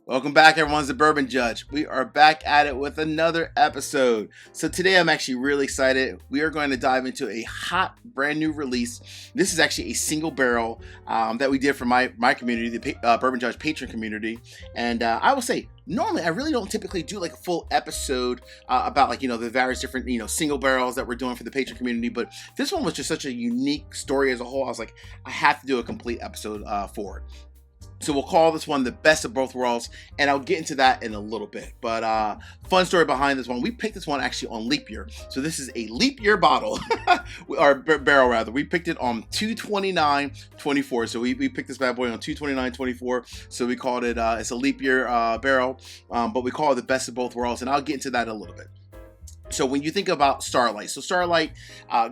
Welcome back, everyone. It's the Bourbon Judge. We are back at it with another episode. So today I'm actually really excited. We are going to dive into a hot, brand new release. This is actually a single barrel that we did for my community, the Bourbon Judge Patron community. And I will say, normally I really don't typically do like a full episode about like, the various different, single barrels that we're doing for the Patron community. But this one was just such a unique story as a whole. I was like, I have to do a complete episode for it. So we'll call this one the best of both worlds, and I'll get into that in a little bit. But fun story behind this one. We picked this one actually on leap year. So this is a leap year bottle, or barrel rather. We picked it on 2/29/24. So we picked this bad boy on 2/29/24. So we called it, it's a leap year barrel, but we call it the best of both worlds, and I'll get into that in a little bit. So when you think about Starlight,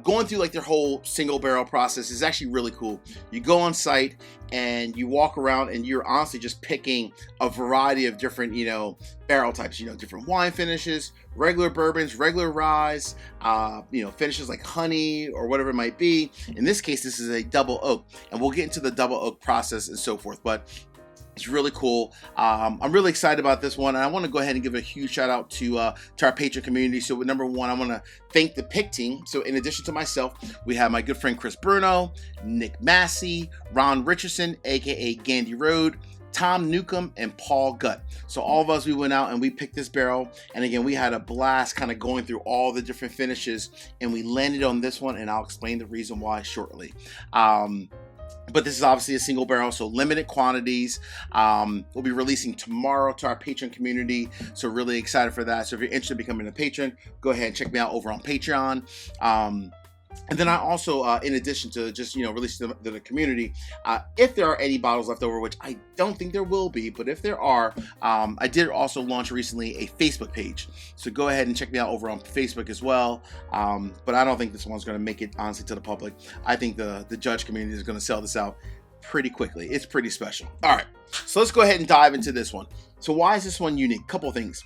going through like their whole single barrel process is actually really cool. You go on site and you walk around and you're honestly just picking a variety of different, barrel types, different wine finishes, regular bourbons, regular rye, finishes like honey or whatever it might be. In this case, this is a double oak, and we'll get into the double oak process and so forth. But it's really cool. I'm really excited about this one, and I want to go ahead and give a huge shout out to our Patreon community. So number one, I want to thank the pick team. So in addition to myself, we have my good friend Chris Bruno, Nick Massey, Ron Richardson, aka Gandy Road, Tom Newcomb, and Paul Gutt. So all of us, we went out and we picked this barrel, and again, we had a blast kind of going through all the different finishes, and we landed on this one, and I'll explain the reason why shortly. But this is obviously a single barrel, so limited quantities. We'll be releasing tomorrow to our Patreon community, so really excited for that. So if you're interested in becoming a patron, go ahead and check me out over on Patreon. And then I also, in addition to just, releasing to the community, if there are any bottles left over, which I don't think there will be, but if there are, I did also launch recently a Facebook page. So go ahead and check me out over on Facebook as well. But I don't think this one's going to make it, honestly, to the public. I think the judge community is going to sell this out pretty quickly. It's pretty special. All right, so let's go ahead and dive into this one. So why is this one unique? Couple of things.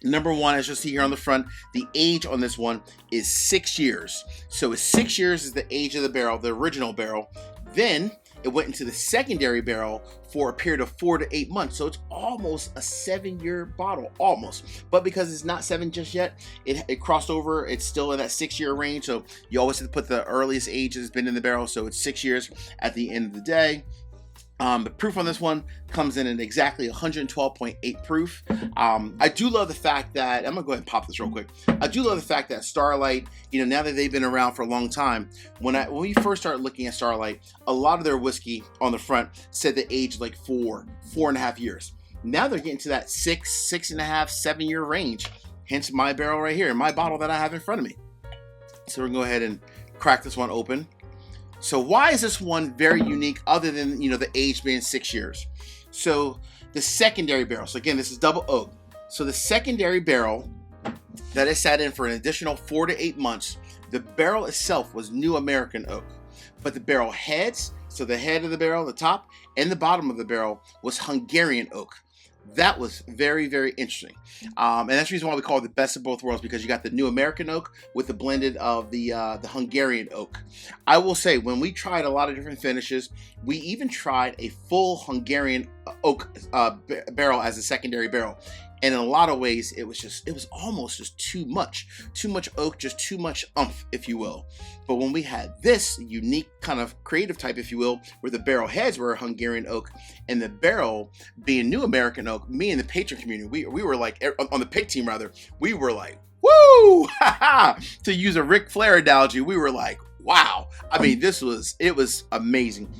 Number one, as you'll see here on the front, the age on this one is 6 years. So 6 years is the age of the barrel, the original barrel. Then it went into the secondary barrel for a period of 4 to 8 months. So it's almost a 7-year bottle, almost. But because it's not 7 just yet, it crossed over. It's still in that 6-year range. So you always have to put the earliest age has been in the barrel. So it's 6 years at the end of the day. The proof on this one comes in at exactly 112.8 proof. I do love the fact that, I'm gonna go ahead and pop this real quick. I do love the fact that Starlight, now that they've been around for a long time, when we first started looking at Starlight, a lot of their whiskey on the front said the age like 4.5 years. Now they're getting to that 6.5, 7-year range. Hence my barrel right here, my bottle that I have in front of me. So we're gonna go ahead and crack this one open. So why is this one very unique other than, the age being 6 years? So the secondary barrel, so again, this is double oak. So the secondary barrel that it sat in for an additional 4 to 8 months, the barrel itself was New American oak. But the barrel heads, so the head of the barrel, the top, and the bottom of the barrel was Hungarian oak. That was very, very interesting. And that's the reason why we call it the best of both worlds, because you got the New American oak with the blended of the Hungarian oak. I will say, when we tried a lot of different finishes, we even tried a full Hungarian oak barrel as a secondary barrel. And in a lot of ways, it was almost just too much oak, just too much oomph, if you will. But when we had this unique kind of creative type, if you will, where the barrel heads were Hungarian oak and the barrel being New American oak, me and the Patron community, we were like, on the pick team rather, we were like, woo! To use a Ric Flair analogy, we were like, wow. I mean, it was amazing.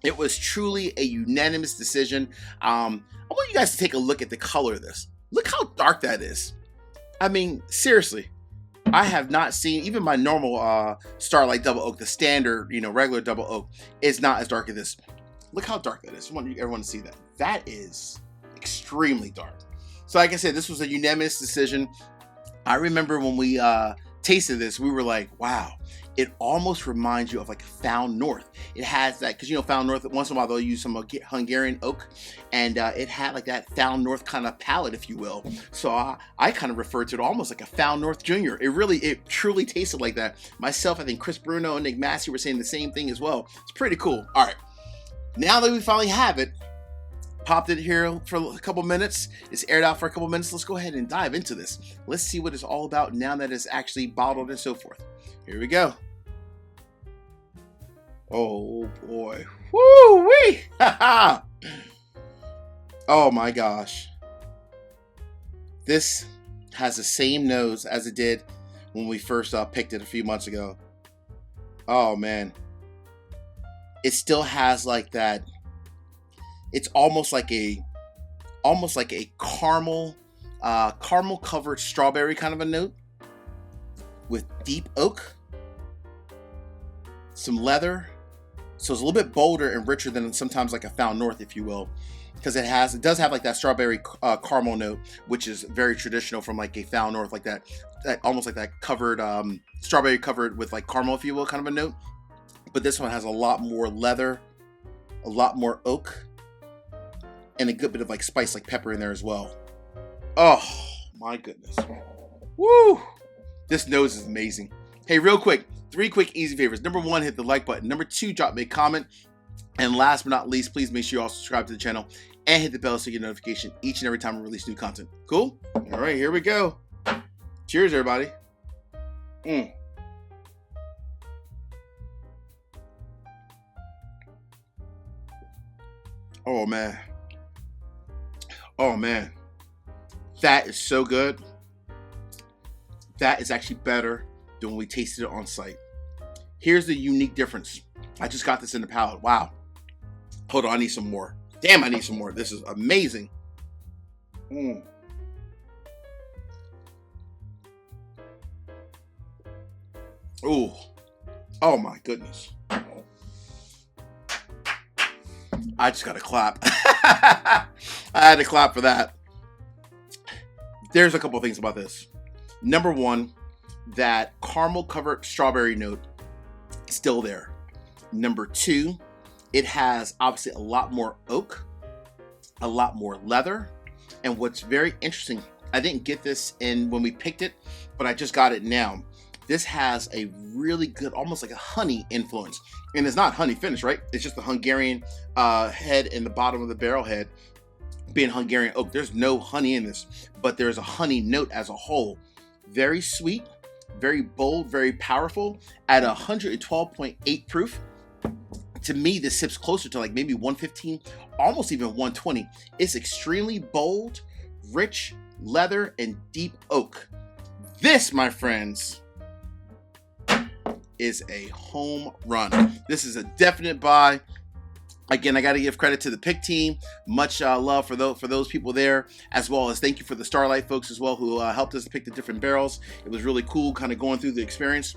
It was truly a unanimous decision. I want you guys to take a look at the color of this. Look how dark that is. I mean, seriously, I have not seen, even my normal Starlight double oak, the standard, regular double oak, is not as dark as this. Look how dark that is. I want everyone to see that. That is extremely dark. So like I said, this was a unanimous decision. I remember when we tasted this, we were like, wow. It almost reminds you of like Found North. It has that, because Found North, once in a while they'll use some Hungarian oak, and it had like that Found North kind of palate, if you will. So I kind of referred to it almost like a Found North Junior. It truly tasted like that. Myself, I think Chris Bruno and Nick Massey were saying the same thing as well. It's pretty cool. All right, now that we finally have it, Popped it here for a couple minutes. It's aired out for a couple minutes. Let's go ahead and dive into this. Let's see what it's all about now that it's actually bottled and so forth. Here we go. Oh boy. Woo-wee! Oh my gosh. This has the same nose as it did when we first picked it a few months ago. Oh man. It still has like that. It's almost like a caramel covered strawberry kind of a note with deep oak, some leather. So it's a little bit bolder and richer than sometimes like a Found North, if you will, because it does have like that strawberry caramel note, which is very traditional from like a Found North, like that almost like that covered strawberry covered with like caramel, if you will, kind of a note. But this one has a lot more leather, a lot more oak, and a good bit of like spice, like pepper in there as well. Oh my goodness. Woo! This nose is amazing. Hey, real quick, 3 quick easy favors. Number 1, hit the like button. Number 2, drop me a comment. And last but not least, please make sure you all subscribe to the channel and hit the bell so you get notification each and every time we release new content. Cool? All right, here we go. Cheers, everybody. Oh man. Oh man. That is so good. That is actually better than when we tasted it on site. Here's the unique difference. I just got this in the palate. Wow. Hold on, I need some more. Damn, I need some more. This is amazing. Ooh. Oh my goodness. I just got to clap. I had to clap for that. There's a couple of things about this. Number 1, that caramel covered strawberry note is still there. Number 2, it has obviously a lot more oak, a lot more leather. And what's very interesting, I didn't get this in when we picked it, but I just got it now. This has a really good, almost like a honey influence. And it's not honey finish, right? It's just the Hungarian head in the bottom of the barrel head being Hungarian oak. There's no honey in this, but there's a honey note as a whole. Very sweet, very bold, very powerful at 112.8 proof. To me, this sips closer to like maybe 115, almost even 120. It's extremely bold, rich, leather, and deep oak. This, my friends, is a home run. This is a definite buy. Again, I got to give credit to the pick team. Much love for those people there, as well as thank you for the Starlight folks as well who helped us pick the different barrels. It was really cool kind of going through the experience.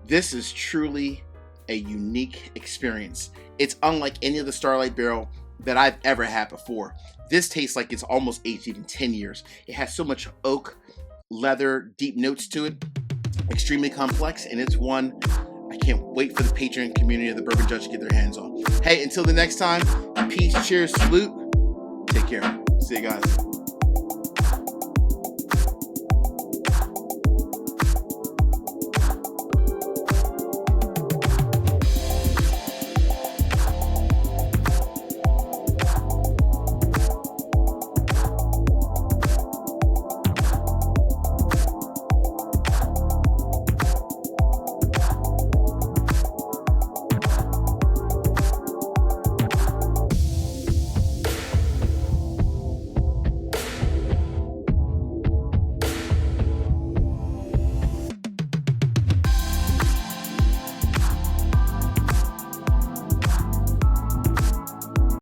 This is truly a unique experience. It's unlike any of the Starlight barrel that I've ever had before. This tastes like it's almost aged even 10 years. It has so much oak, leather, deep notes to it. Extremely complex, and it's one I can't wait for the Patron community of the Bourbon Judge to get their hands on. Hey, until the next time, peace, cheers, salute. Take care. See you guys.